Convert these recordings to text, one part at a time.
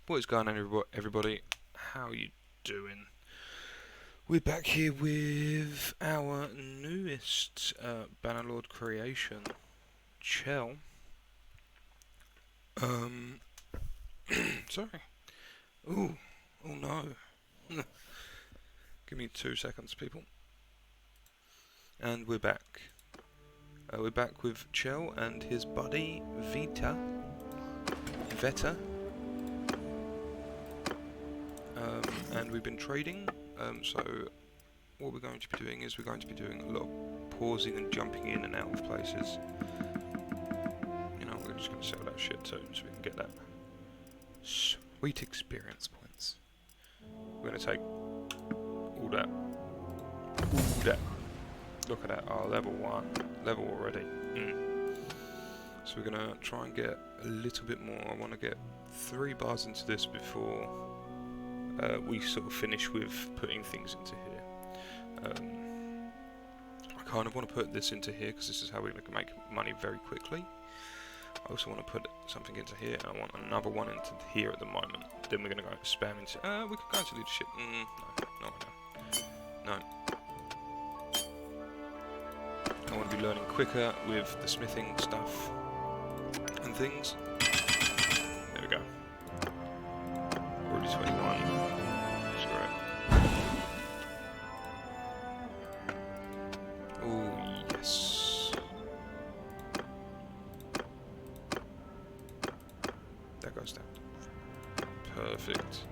What is going on, everybody? How you doing? We're back here with our newest Bannerlord creation, Chell. Um, sorry. Ooh, oh no. Give me 2 seconds, people. And we're back. We're back with Chell and his buddy Veta. And we've been trading. So what we're going to be doing is we're going to be doing a lot of pausing and jumping in and out of places. You know, we're just going to sell that shit too, so we can get that sweet experience points. We're going to take all that. Look at that, our level 1, level already. So we're going to try and get a little bit more. I want to get 3 bars into this before we sort of finish with putting things into here. I kind of want to put this into here because this is how we can make money very quickly. I also want to put something into here, and I want another one into here at the moment. Then we're going to go spam into... we could go into leadership. No. I want to be learning quicker with the smithing stuff and things. There we go. Already 21. Oh, yes. That goes down. Perfect.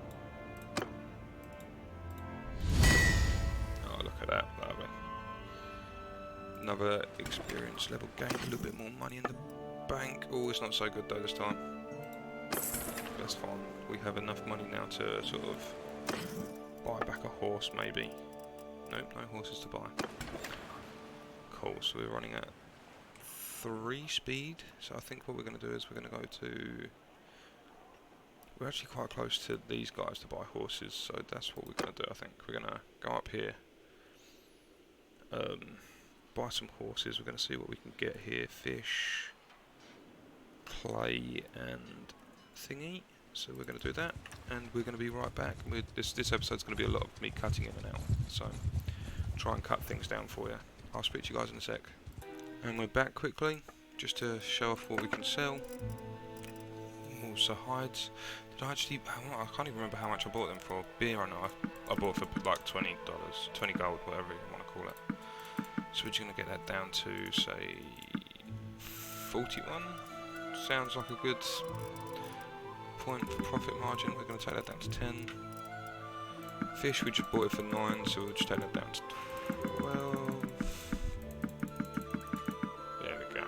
Oh, look at that. Lovely. Another experience level gain. A little bit more money in the bank. Oh, it's not so good though this time. That's fine. We have enough money now to sort of buy back a horse, maybe. Nope, no horses to buy. Cool, so we're running at 3 speed. So I think what we're going to do is we're going to go to... We're actually quite close to these guys to buy horses, so that's what we're going to do, I think. We're going to go up here. Buy some horses. We're going to see what we can get here. Fish, clay, and thingy. So we're going to do that, and we're going to be right back. This episode's going to be a lot of me cutting in and out, so try and cut things down for you. I'll speak to you guys in a sec. And we're back quickly, just to show off what we can sell. Also hides. Did I actually... I can't even remember how much I bought them for. Beer or not. I bought for like $20, 20 gold, whatever you want to call it. So we're just going to get that down to, say, 41. Sounds like a good point for profit margin. We're going to take that down to 10. Fish, we just bought it for 9, so we'll just take that down to 12. There we go.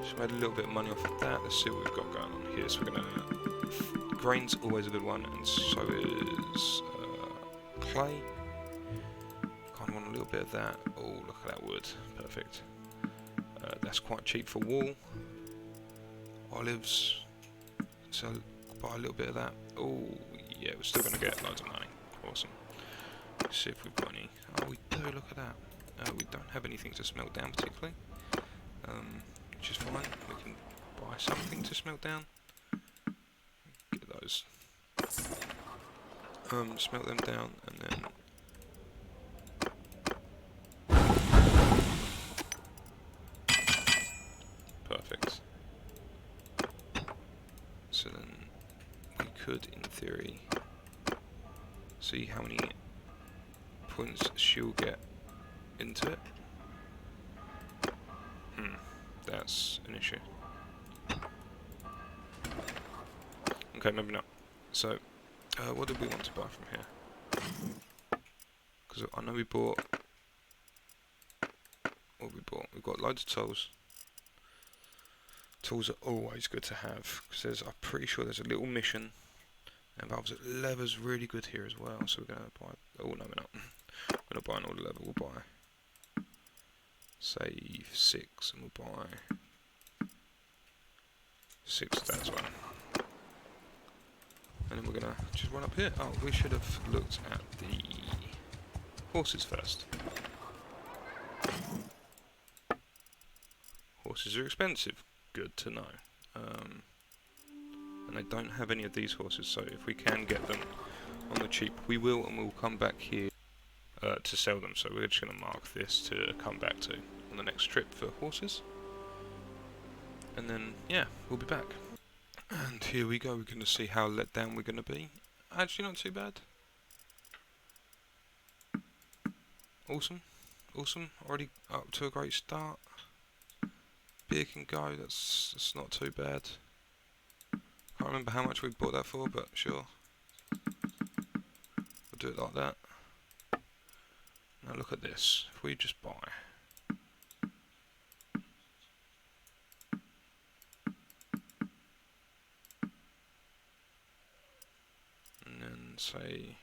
Just made a little bit of money off of that. Let's see what we've got going on here. So we're going to... Grain's always a good one, and so is clay. Kind of want a little bit of that. Oh, look at that wood. Perfect. That's quite cheap for wool. Olives. So buy a little bit of that. Oh, yeah, we're still going to get loads of money. Awesome. Let's see if we've got any. Oh, we do, look at that. We don't have anything to smelt down particularly. Which is fine. We can buy something to smelt down. Get those. Smelt them down and then... Perfect. So then we could, in theory, see how many points she'll get into it. That's an issue. Okay, maybe not. So, what did we want to buy from here? Because I know we bought... What we bought? We've got loads of tools. Tools are always good to have, because I'm pretty sure there's a little mission that involves it. Leather's really good here as well, so we're going to buy... Oh, no, we're not. We're not buying all the leather, we'll buy... Say 6, and we'll buy 6 of that as well. And then we're going to just run up here. Oh, we should have looked at the horses first. Horses are expensive. Good to know. and they don't have any of these horses, so if we can get them on the cheap we will, and we'll come back here to sell them. So we're just going to mark this to come back to on the next trip for horses, and then yeah, we'll be back. And here we go, we're going to see how let down we're going to be. Actually not too bad. Awesome, awesome, already up to a great start. Beer can go, that's not too bad. Can't remember how much we bought that for, but sure. We'll do it like that. Now look at this, if we just buy. And then say,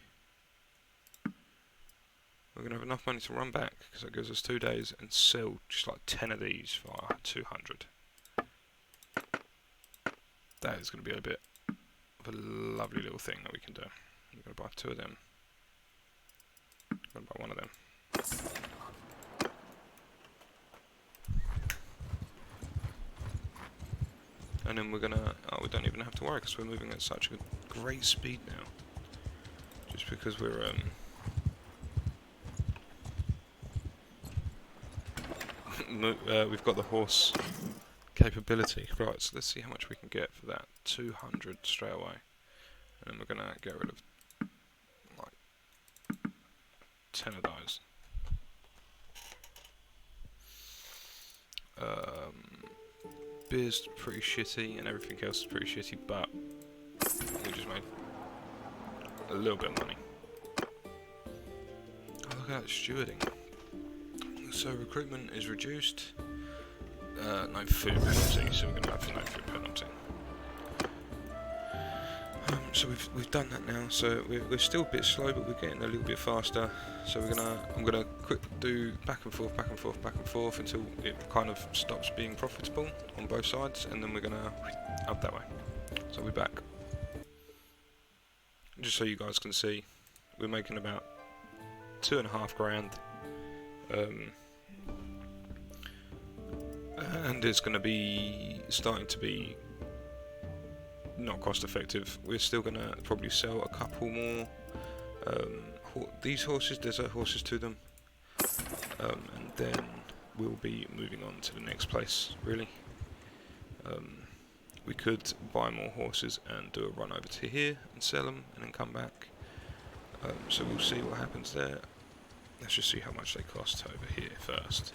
we're going to have enough money to run back, because that gives us 2 days, and sell just like 10 of these for 200. That is going to be a bit of a lovely little thing that we can do. I'm going to buy 2 of them. I'm going to buy 1 of them. And then we're going to, oh, we don't even have to worry because we're moving at such a great speed now. Just because we're, we've got the horse capability. Right, so let's see how much we can get for that. 200 straight away. And then we're going to get rid of like 10 of those. Beer's pretty shitty and everything else is pretty shitty, but we just made a little bit of money. Oh, look at that stewarding. So recruitment is reduced. No food penalty, so we're going to have no food penalty. So we've done that now. So we're still a bit slow, but we're getting a little bit faster. So I'm gonna quick do back and forth, back and forth, back and forth until it kind of stops being profitable on both sides, and then we're gonna up that way. So we're back. Just so you guys can see, we're making about 2.5 grand. And it's going to be starting to be not cost effective. We're still going to probably sell a couple more these horses, desert horses, to them, and then we'll be moving on to the next place really. We could buy more horses and do a run over to here and sell them and then come back, so we'll see what happens there. Let's just see how much they cost over here first.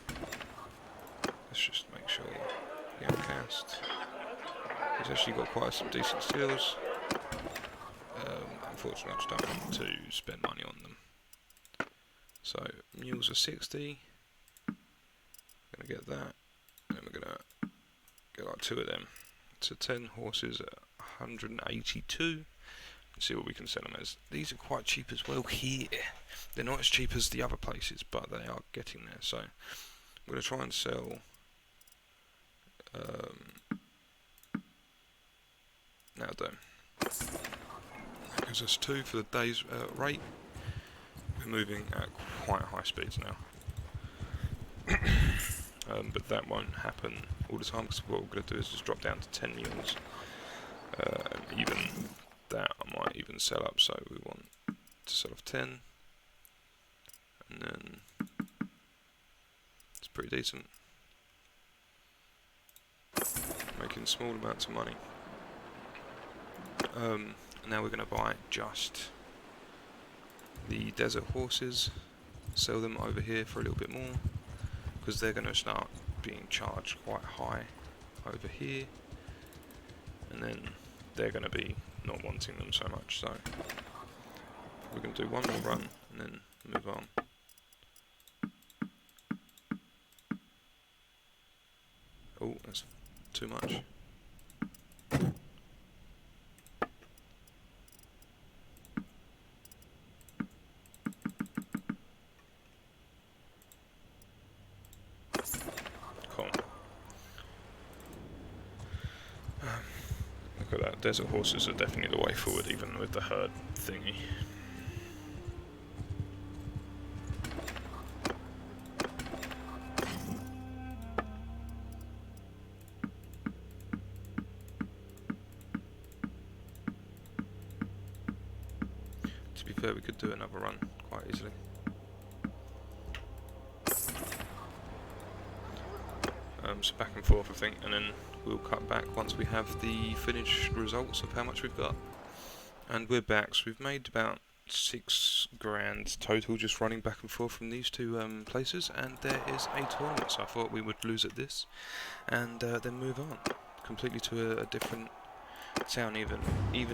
Let's just make sure the outcast. He's actually got quite some decent steals. Unfortunately, I just don't want to spend money on them. So mules are 60. Gonna get that, and then we're gonna get like 2 of them. So 10 horses at 182. And see what we can sell them as. These are quite cheap as well here. They're not as cheap as the other places, but they are getting there. So I'm gonna try and sell. Now done. That gives us 2 for the day's rate. We're moving at quite high speeds now. But that won't happen all the time, because what we're going to do is just drop down to 10 mules. Even that I might even sell up, so we want to sell off 10. And then it's pretty decent. Making small amounts of money. Now we're going to buy just the desert horses, sell them over here for a little bit more, because they're going to start being charged quite high over here, and then they're going to be not wanting them so much. So we're going to do one more run and then move on. Oh, that's too much. Cool. Look at that. Desert horses are definitely the way forward, even with the herd thingy. fair, we could do another run quite easily. So back and forth, I think, and then we'll cut back once we have the finished results of how much we've got. And we're back, so we've made about 6 grand total just running back and forth from these two places, and there is a tournament, so I thought we would lose at this and then move on completely to a different town, even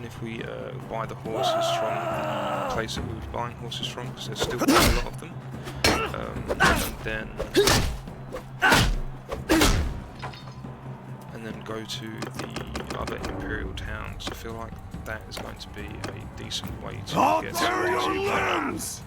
if we buy the horses from the place that we were buying horses from, because there's still quite a lot of them, and then go to the other imperial town, because I feel like that is going to be a decent way to get to lands.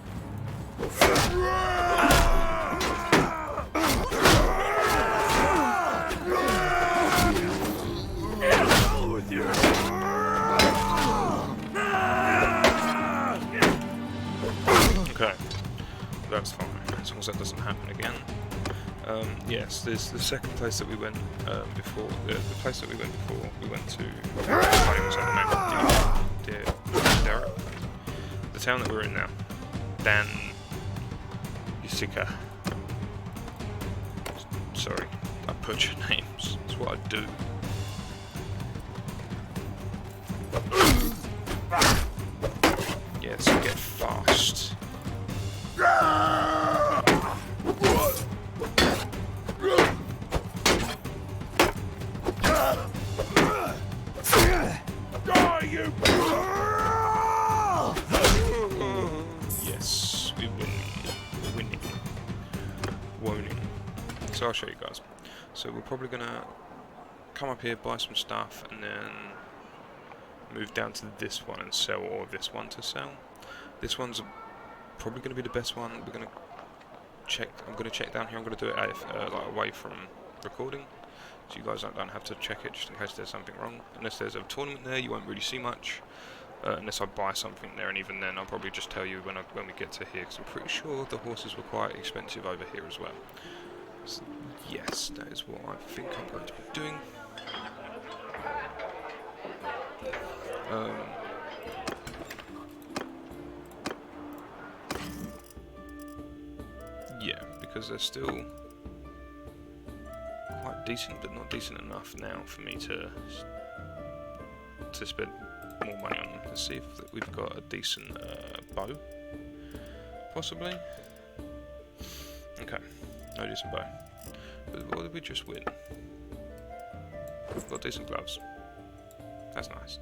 Okay, that's fine, as long as that doesn't happen again. Yes, there's the second place that we went before. The place that we went before, we went to. The town that we're in now, Dan Yusika. Sorry, I butcher names. That's what I do. Yes, get fast. Yes, we win. Winning. So I'll show you guys. So we're probably gonna come up here, buy some stuff, and then move down to this one and sell, or this one to sell. This one's probably going to be the best one. We're going to check. I'm going to check down here. I'm going to do it like away from recording, so you guys don't have to check it just in case there's something wrong. Unless there's a tournament there, you won't really see much. Unless I buy something there, and even then, I'll probably just tell you when we get to here, because I'm pretty sure the horses were quite expensive over here as well. So, yes, that is what I think I'm going to be doing. Yeah, because they're still quite decent, but not decent enough now for me to spend more money on them. Let's see if we've got a decent bow, possibly. Okay, no decent bow. But what did we just win? We've got decent gloves. That's nice.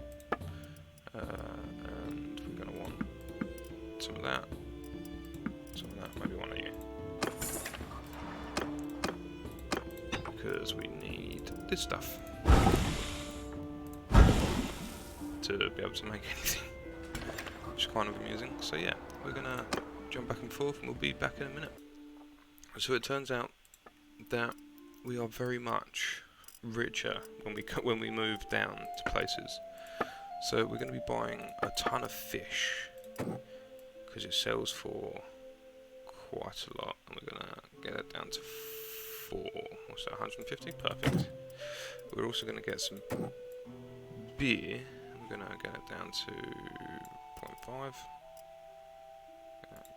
And we're going to want some of that, maybe one of you. Because we need this stuff to be able to make anything, which is kind of amusing. So yeah, we're going to jump back and forth and we'll be back in a minute. So it turns out that we are very much richer when we move down to places. So we're going to be buying a ton of fish because it sells for quite a lot, and we're going to get it down to 4. What's that? 150? Perfect. We're also going to get some beer. We're going to get it down to 0.5.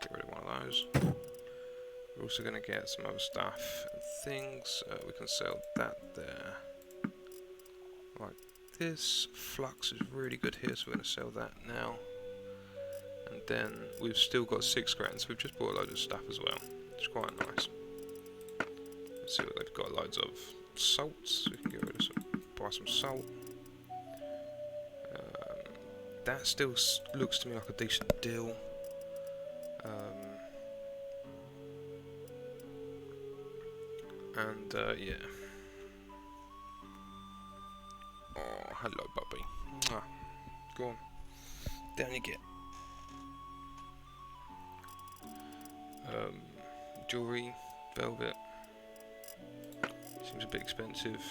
Get rid of one of those. We're also going to get some other stuff and things. We can sell that there. Like this. Flux is really good here, so we're going to sell that now. And then we've still got 6 grand, so we've just bought a load of stuff as well, which is quite nice. Let's see what they've got. Loads of salts. We can get rid of buy some salt. That still looks to me like a decent deal. Yeah. Oh, hello, puppy. Go on. Down you get. Jewelry, velvet. Seems a bit expensive.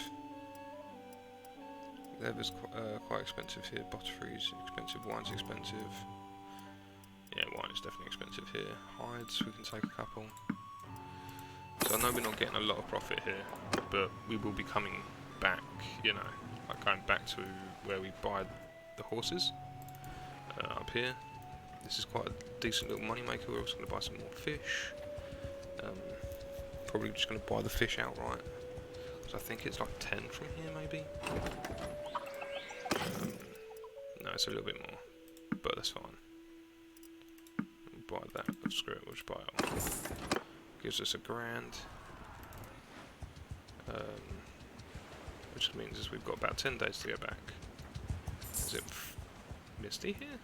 Leather's quite expensive here. Butterfree's expensive. Wine's expensive. Yeah, wine is definitely expensive here. Hides, we can take a couple. So I know we're not getting a lot of profit here, but we will be coming back, you know, like going back to where we buy the horses, up here. This is quite a decent little money maker. We're also going to buy some more fish. Probably just going to buy the fish outright. So I think it's like 10 from here, maybe. No, it's a little bit more, but that's fine. We'll buy that. Screw it. We'll just buy it all. Gives us $1,000. Which means is we've got about 10 days to get back. Is it misty here?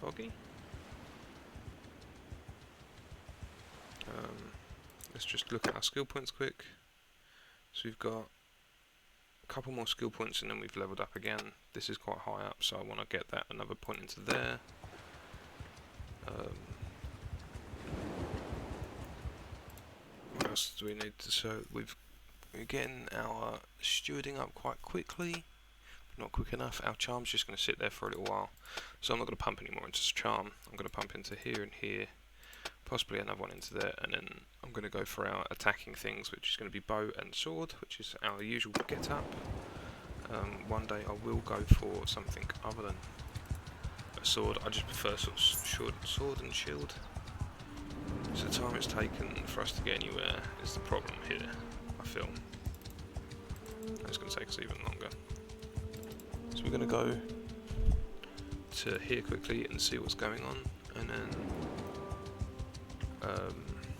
Foggy? Let's just look at our skill points quick. So we've got a couple more skill points and then we've leveled up again. This is quite high up, so I want to get that another point into there. What else do we need to show? We're getting our stewarding up quite quickly. Not quick enough. Our charm's just going to sit there for a little while. So I'm not going to pump any more into charm. I'm going to pump into here and here. Possibly another one into there, and then I'm going to go for our attacking things, which is going to be bow and sword, which is our usual get up. One day I will go for something other than a sword. I just prefer sort of sword and shield. So the time it's taken for us to get anywhere is the problem here, I feel. And it's going to take us even longer. So we're going to go to here quickly and see what's going on, and then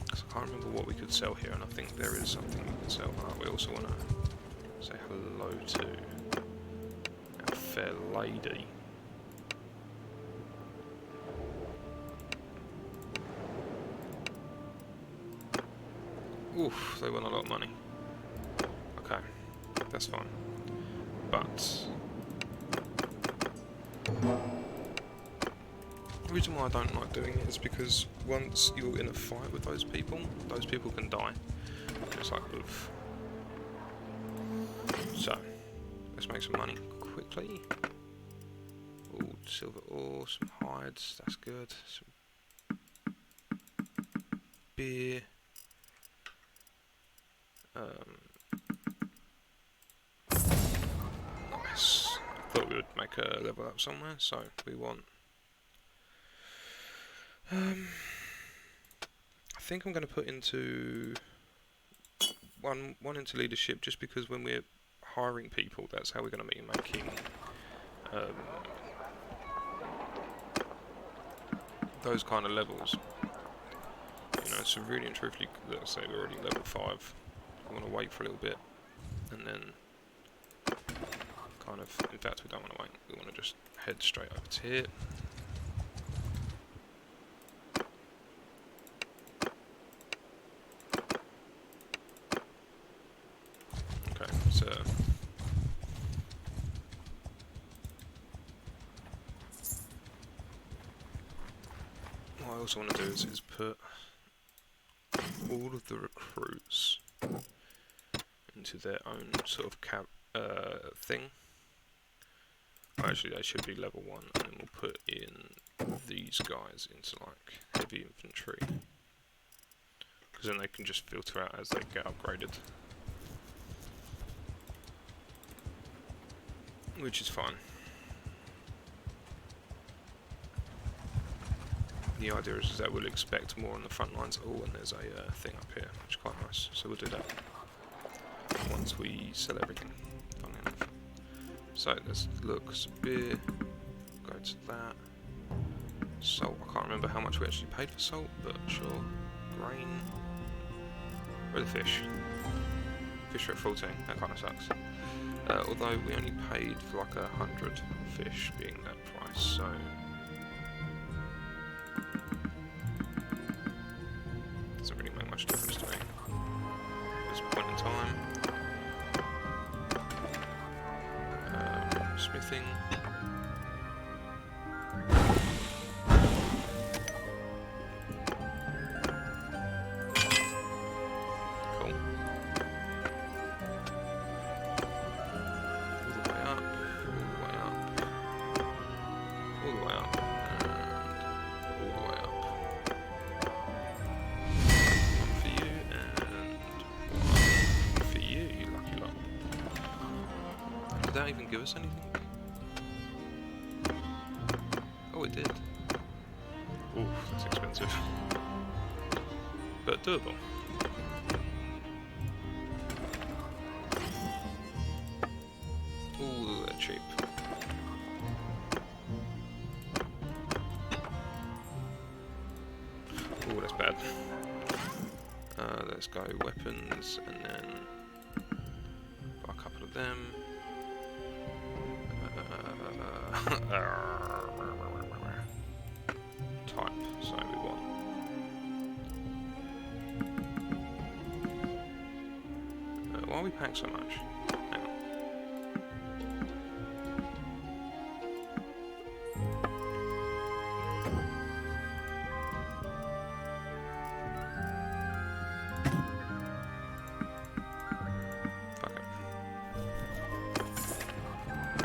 cause I can't remember what we could sell here, and I think there is something we can sell. We also want to say hello to our fair lady. Oof, they want a lot of money. Okay, that's fine. But the reason why I don't like doing it is because once you're in a fight with those people can die. It's like, oof. So, let's make some money quickly. Ooh, silver ore, some hides, that's good. Some beer. Nice. Thought we would make a level up somewhere, so we want I think I'm going to put into one into leadership, just because when we're hiring people, that's how we're going to be making those kind of levels. You know, so really and truthfully, let's say we're already level 5. I want to wait for a little bit, and then kind of, in fact we don't want to wait, we want to just head straight over to here. Okay, so what I also want to do is put all of the recruits into their own sort of thing. Actually, they should be level 1, and then we'll put in these guys into like heavy infantry, because then they can just filter out as they get upgraded, which is fine. The idea is that we'll expect more on the front lines. Oh, and there's a thing up here, which is quite nice. So we'll do that once we sell everything. Funny enough. So let's look. Beer. Go to that. Salt. I can't remember how much we actually paid for salt, but sure. Grain. Where are the fish? Fish are at 14. That kind of sucks. Although we only paid for like 100 fish, being that price. So. Doesn't really make much difference to me. There's a point in time. Smithing. Cool. All the way up, all the way up, all the way up, and all the way up. One for you, and one for you, you lucky lot. Did that even give us anything? Oh, it did. Ooh, that's expensive. But doable. Ooh, they're cheap. Ooh, that's bad. Let's go weapons and then buy a couple of them. Type, so we want. Why are we paying so much? Hang on.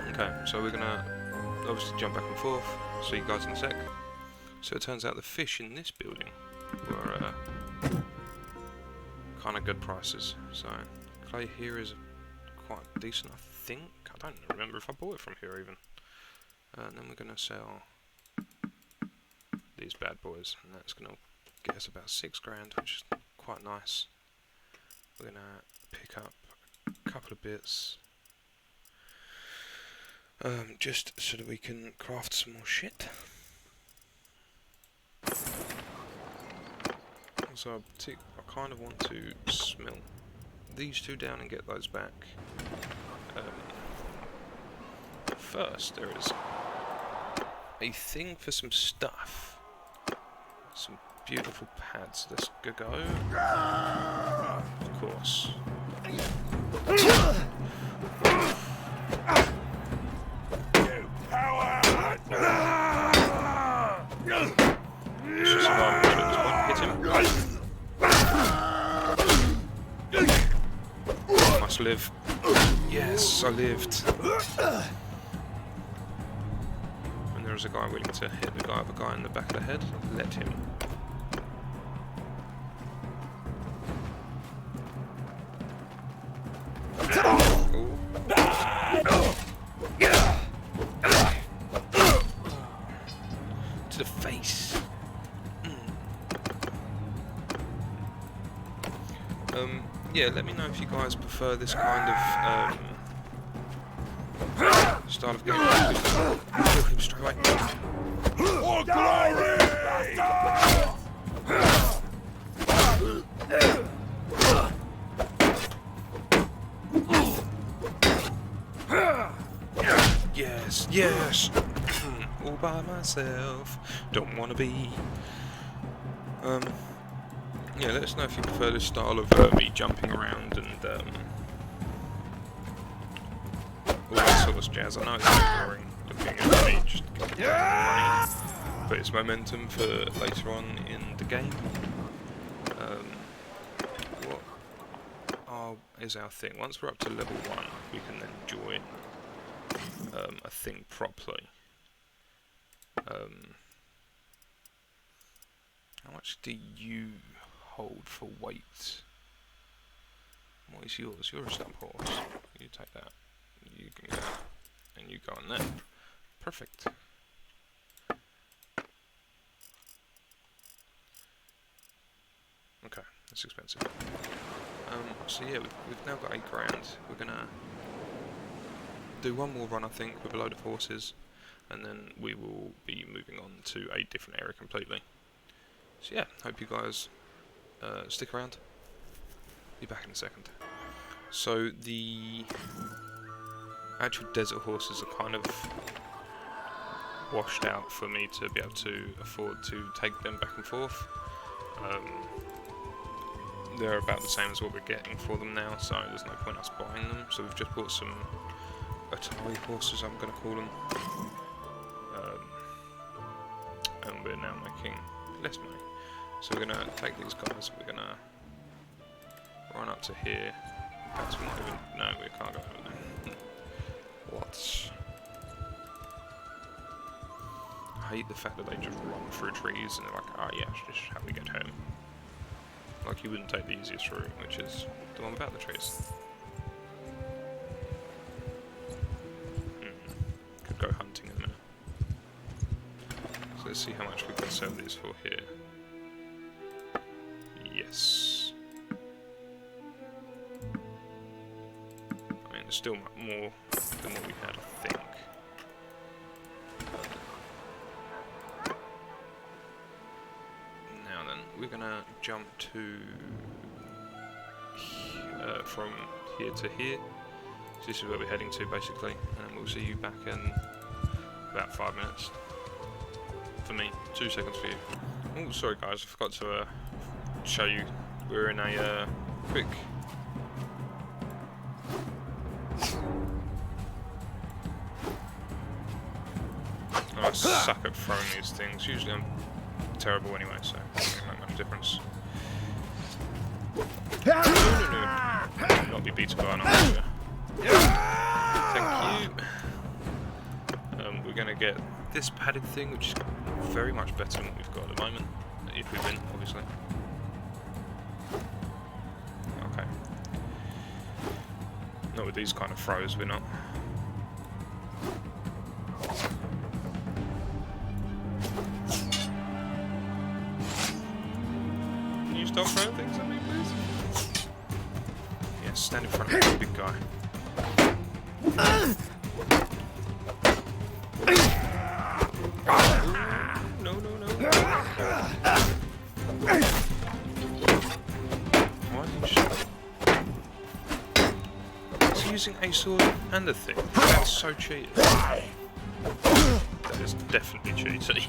Okay, so we're gonna obviously jump back and forth, see you guys in a sec. So it turns out the fish in this building were kind of good prices. So clay here is quite decent, I think. I don't remember if I bought it from here even. And then we're gonna sell these bad boys, and that's gonna get us about 6 grand, which is quite nice. We're gonna pick up a couple of bits. Just so that we can craft some more shit. So I kind of want to smelt these two down and get those back. First, there is a thing for some stuff. Some beautiful pads. Let's go. Of course. Hit him. I must live. Yes, I lived. And there is a guy willing to hit the other guy in the back of the head. Let him. To the face. Yeah, let me know if you guys prefer this kind of style of game. Kill him straight away. For glory! Yes, yes. All by myself. Don't wanna be. Yeah, let us know if you prefer this style of me jumping around and all that sort of jazz. I know it's a bit boring looking at me just running, but it's momentum for later on in the game. What is our thing? Once we're up to level 1, we can then join a thing properly. How much do you hold for weight? What is yours? You're a stump horse. You take that. You can go. And you go on there. Perfect. Okay, that's expensive. So yeah, we've now got 8 grand. We're gonna do one more run, I think, with a load of horses, and then we will be moving on to a different area completely. So yeah, hope you guys stick around. Be back in a second. So the actual desert horses are kind of washed out for me to be able to afford to take them back and forth. They're about the same as what we're getting for them now, so there's no point us buying them. So we've just bought some Atari horses, I'm going to call them, and we're now making less money. So we're going to take these guys, we're going to run up to here. Perhaps we might even, no, we can't go over there. What? I hate the fact that they just run through trees and they're like, ah yeah, just how we get home. Like you wouldn't take the easiest route, which is the one without the trees. Could go hunting in a minute. So let's see how much we can sell these for here. Yes. I mean, there's still more than what we had, I think. Now then, we're gonna jump to from here to here. So this is where we're heading to, basically, and we'll see you back in about 5 minutes. For me, 2 seconds for you. Oh, sorry guys, I forgot to show you. We're in a quick... I suck at throwing these things. Usually I'm terrible anyway, so it doesn't make much difference. No. Not be beaten by an archer. Thank you. We're going to get this padded thing, which is very much better than what we've got at the moment. If we win, obviously. Okay. Not with these kind of throws, we're not. Can you stop throwing things at me, please? Yeah, stand in front of me, big guy. No, no, no. Why did you just... He's using a sword and a thing. That's so cheaty. That is definitely cheaty.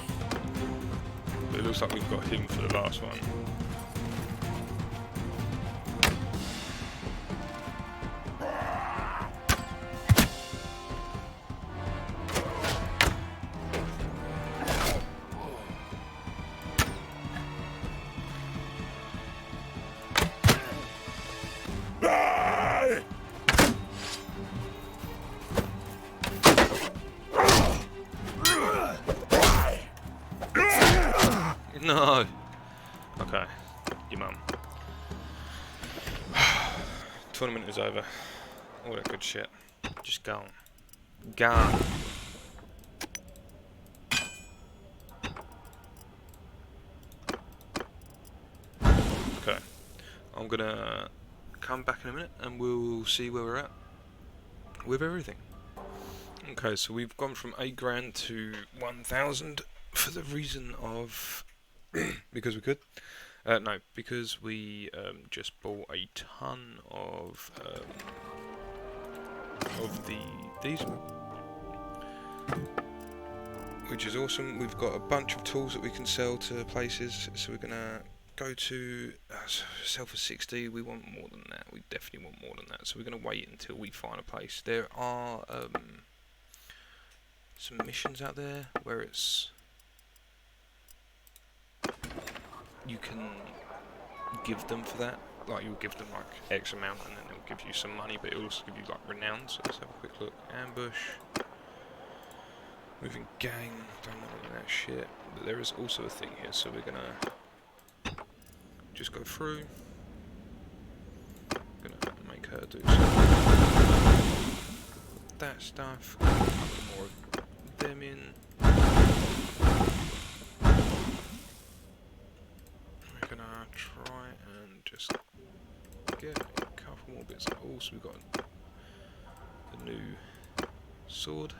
But it looks like we've got him for the last one. No. Okay. Your mum. Tournament is over. All that good shit. Just gone. Gone. Okay. I'm gonna come back in a minute and we'll see where we're at with everything. Okay, so we've gone from 8 grand to 1,000 for the reason of because we could. No, because we just bought a ton of these, which is awesome. We've got a bunch of tools that we can sell to places, so we're gonna go to sell for 60. We want more than that. We definitely want more than that. So we're gonna wait until we find a place. There are some missions out there where it's you can give them for that. Like you'll give them like X amount and then they'll give you some money, but it'll also give you like renown. So let's have a quick look. Ambush, moving gang, don't want any of that shit. But there is also a thing here, so we're gonna just go through. Gonna make her do that stuff. A couple more of them in. We're gonna try and just get a couple more bits. Also, we've got a new sword.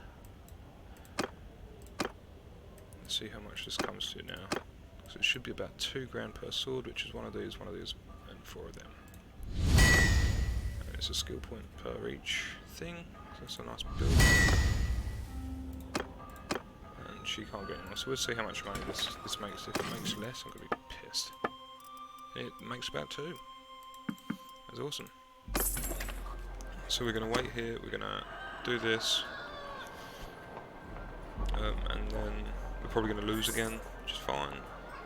Let's see how much this comes to now. So it should be about 2 grand per sword, which is one of these, and 4 of them. And it's a skill point per each thing. So that's a nice build. And she can't get more. So we'll see how much money this makes. If it makes less, I'm gonna be pissed. It makes about 2. That's awesome. So we're gonna wait here. We're gonna do this, and then we're probably gonna lose again, which is fine.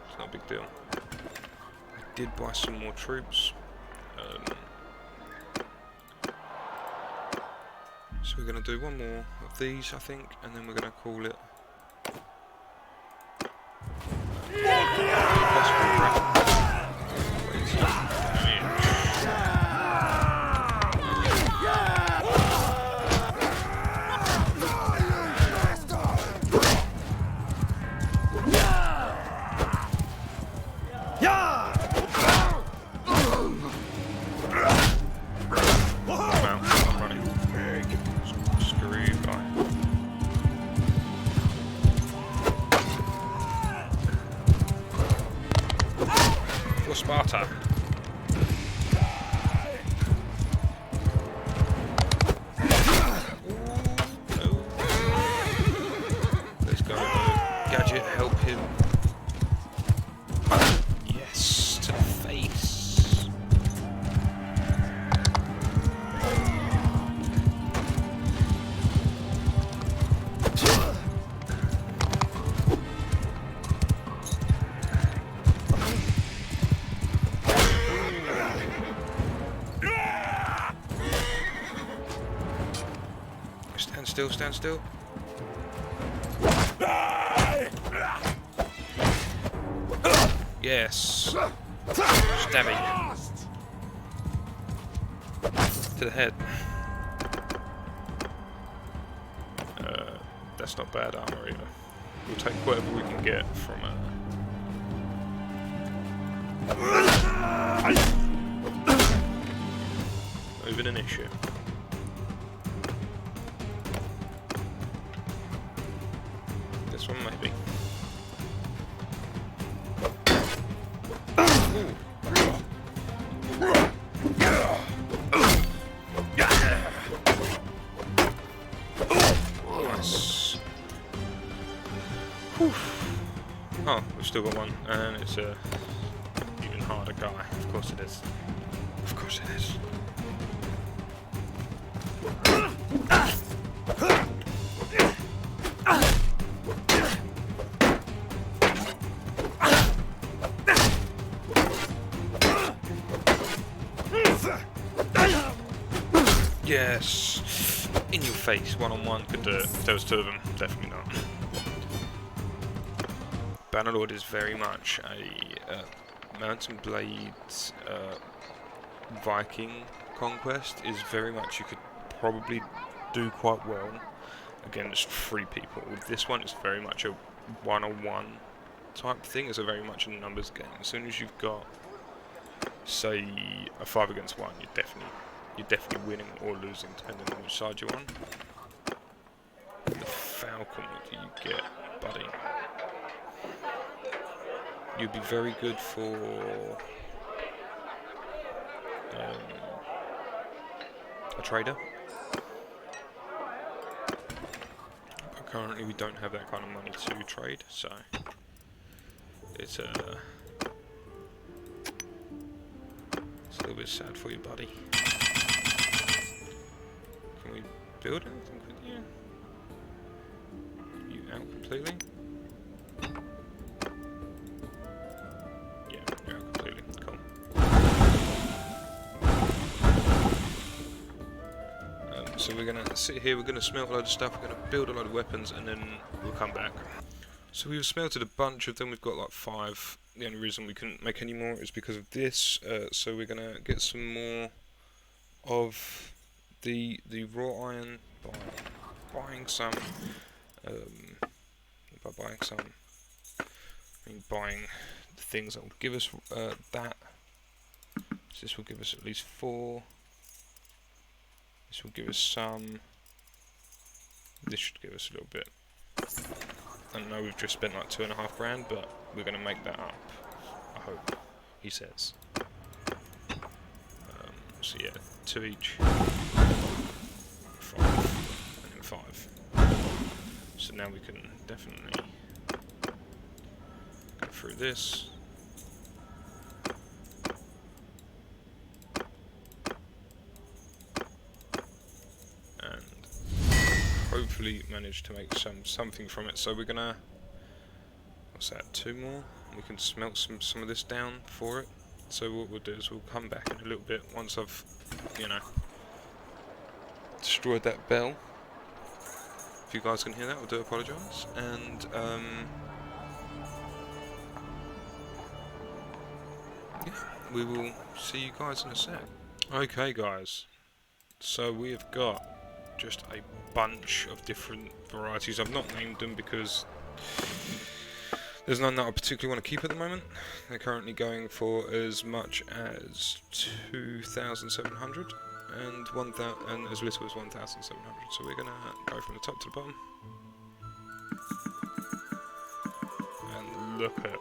It's not a big deal. I did buy some more troops. So we're going to do one more of these, I think, and then we're going to call it... Sparta. Let's go, Gadget, help him. Yes, to the face. Stand still, stand still. Yes. Stabby. To the head. That's not bad armor either. We'll take whatever we can get from not even an issue. This one maybe. Nice. Whew. Oh, we've still got one, and it's a even harder guy. Of course it is. Of course it is. Yes! In your face, one-on-one, could do it. If there was two of them, definitely not. Bannerlord is very much a Mountain Blades Viking conquest. Is very much, you could probably do quite well against 3 people. With this one, it's very much a one-on-one type thing. It's a very much a numbers game. As soon as you've got, say, a 5 against 1, you're definitely winning or losing, depending on which side you're on. The Falcon, what do you get, buddy? You'd be very good for a trader. But currently we don't have that kind of money to trade, so it's a little bit sad for you, buddy. Can we build anything with you? You out completely? Yeah, you're out completely. Cool. So we're gonna sit here, we're gonna smelt a load of stuff, we're gonna build a load of weapons, and then we'll come back. So we've smelted a bunch of them, we've got like 5. The only reason we couldn't make any more is because of this, so we're gonna get some more of the raw iron by buying some, I mean buying the things that will give us that. So this will give us at least 4. This will give us some. This should give us a little bit. I know we've just spent like 2.5 grand, but we're going to make that up, I hope, he says. So yeah, 2 each. 5, and then 5. So now we can definitely go through this. And hopefully manage to make something from it. So we're gonna, what's that, 2 more? We can smelt some of this down for it. So what we'll do is we'll come back in a little bit once I've, you know, destroyed that bell. If you guys can hear that, I do apologise. And yeah, we will see you guys in a sec. Okay guys, so we have got just a bunch of different varieties. I've not named them because there's none that I particularly want to keep at the moment. They're currently going for as much as 2,700 and 1,000 and as little as 1,700. So we're gonna go from the top to the bottom. And look at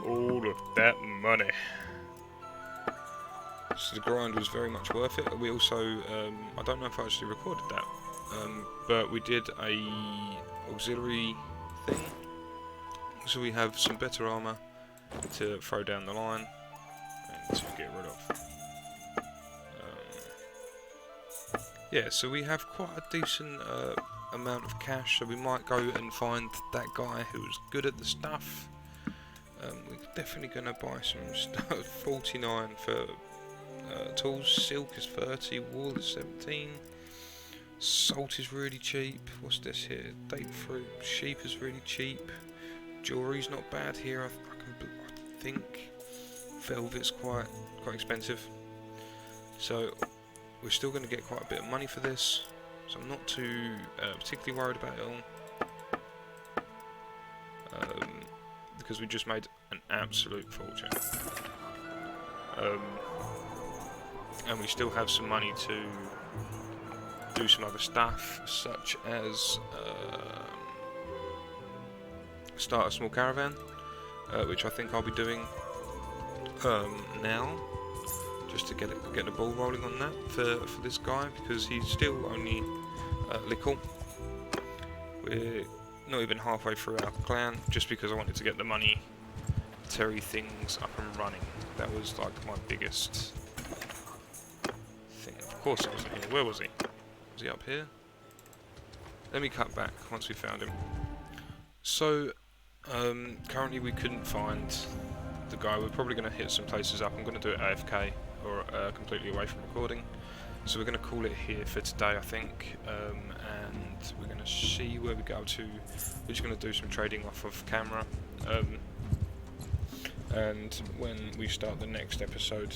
all of that money. So the grind was very much worth it. We also, I don't know if I actually recorded that, but we did a auxiliary thing. So we have some better armour to throw down the line and to get rid of. Yeah, so we have quite a decent amount of cash, so we might go and find that guy who's good at the stuff. We're definitely going to buy some stuff. 49 for tools, silk is 30, wool is 17, salt is really cheap. What's this here? Date fruit, sheep is really cheap. Jewelry's not bad here. I think velvet's quite expensive. So we're still going to get quite a bit of money for this, so I'm not too particularly worried about it all, because we just made an absolute fortune, and we still have some money to do some other stuff, such as start a small caravan, which I think I'll be doing now, just to get the ball rolling on that for this guy, because he's still only little. We're not even halfway through our clan, just because I wanted to get the monetary things up and running. That was like my biggest thing. Of course I wasn't here. Where was he? Was he up here? Let me cut back once we found him. So currently we couldn't find the guy. We're probably going to hit some places up. I'm going to do it AFK, or completely away from recording. So we're going to call it here for today, I think, and we're going to see where we go to. We're just going to do some trading off of camera, and when we start the next episode,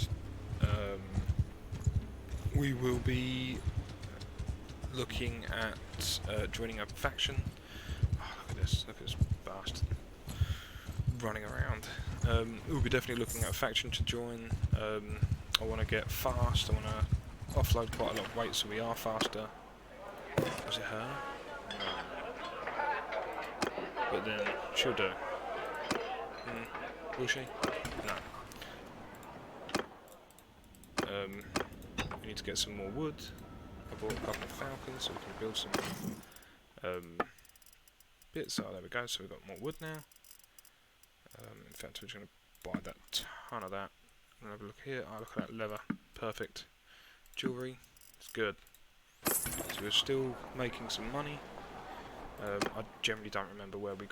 we will be looking at joining a faction. Oh, look at this bastard running around. We'll be definitely looking at a faction to join. I want to get fast, I want to offload quite a lot of weight so we are faster. Was it her? No. But then, she'll do. Will she? No. We need to get some more wood. I bought a couple of falcons so we can build some bits. Oh, there we go, so we've got more wood now. In fact, we're just going to buy that ton of that. And have a look here. Oh, look at that leather. Perfect. Jewellery. It's good. So we're still making some money. I generally don't remember where we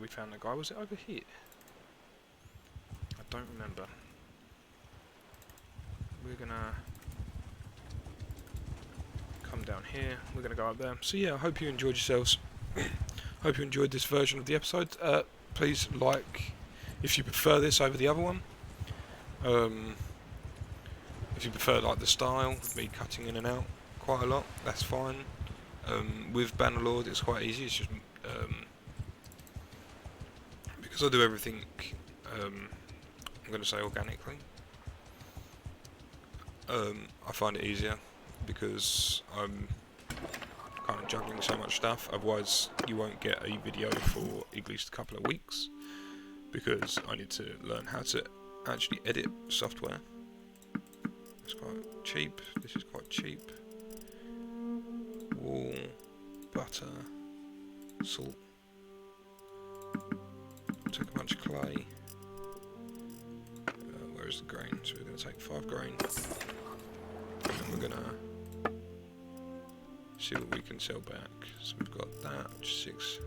found the guy. Was it over here? I don't remember. We're gonna come down here. We're gonna go up there. So yeah, I hope you enjoyed yourselves. Hope you enjoyed this version of the episode. Please like if you prefer this over the other one. If you prefer like the style of me cutting in and out quite a lot, that's fine. With Bannerlord it's quite easy. It's just because I do everything I'm going to say organically. I find it easier because I'm kind of juggling so much stuff. Otherwise you won't get a video for at least a couple of weeks, because I need to learn how to actually edit software. It's quite cheap. This is quite cheap. Wool, butter, salt. Took a bunch of clay. Where's the grain? So we're going to take 5 grain, and we're going to see what we can sell back. So we've got that, which is 6.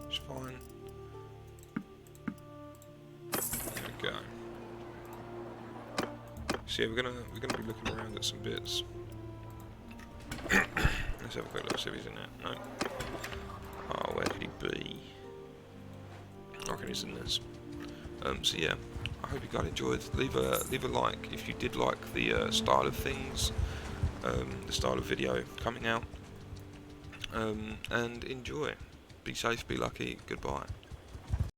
It's fine. There we go. So yeah, we're gonna be looking around at some bits. Let's have a quick look, see if he's in there. No. Oh, where could he be? I reckon he's in this. So yeah, I hope you guys enjoyed. Leave a like if you did like the style of things, the style of video coming out, and enjoy. Be safe, be lucky. Goodbye.